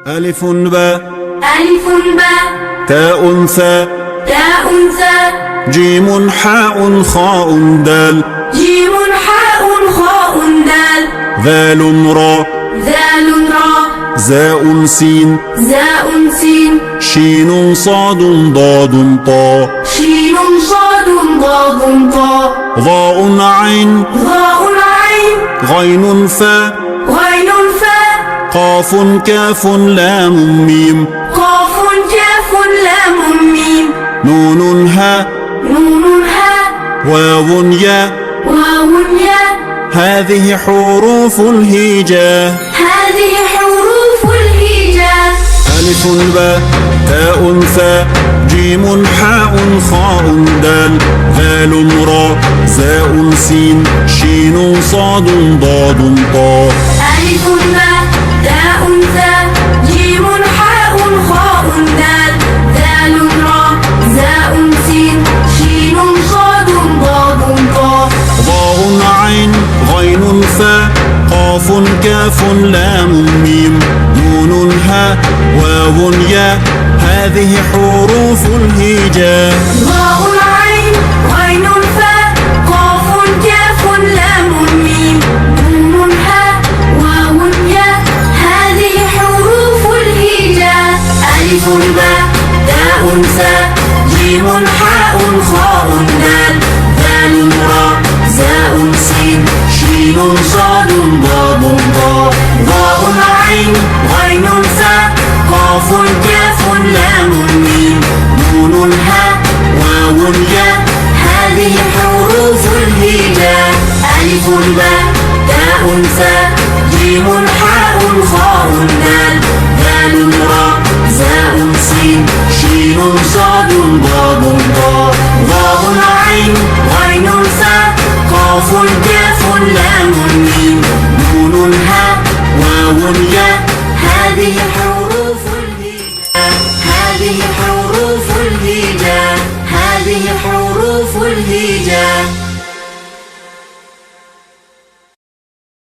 ألف باء ألف باء تاء ثاء تاء ثاء جيم حاء خاء دال جيم حاء خاء دال ذال را ذال را زاء سين زاء سين شين صاد ضاد طا شين صاد ضاد طا ضاء عين ضاء عين غين فاء غين فاء قاف كاف لام ميم قاف كاف لام ميم نون هاء نون هاء واو ياء واو ياء هذه حروف الهجاء هذه حروف الهجاء ألف باء تاء ثاء جيم حاء خاء دال ذال را زاء سين شين صاد ضاد طا ألف باء تاء ثاء جيم حاء خاء دال ذال را زاء سين شين صاد ضاد طا ضاء عين غين فاء قاف كاف لام ميم نون هاء واو ياء هذه حروف الهجاء ضاء عين غين فاء قاف كاف لام ميم نون هاء واو ياء هذه حروف الهجاء ألف باء تاء ثاء جيم حاء خاء دال ذال را زاء سين شين صاد ضاد طا ضاء عين غين فاء قاف كاف لام ميم نون هاء واو ياء هذه حروف الهجاء ألف باء تاء ثاء جيم حاء خاء دال ذال را زاء سين شين صاد ضاد طا ضاء عين غين فاء قاف كاف لام ميم نون هاء واو ياء هذه حروف الهجاء هذه حروف الهجاء هذه حروف الهجاء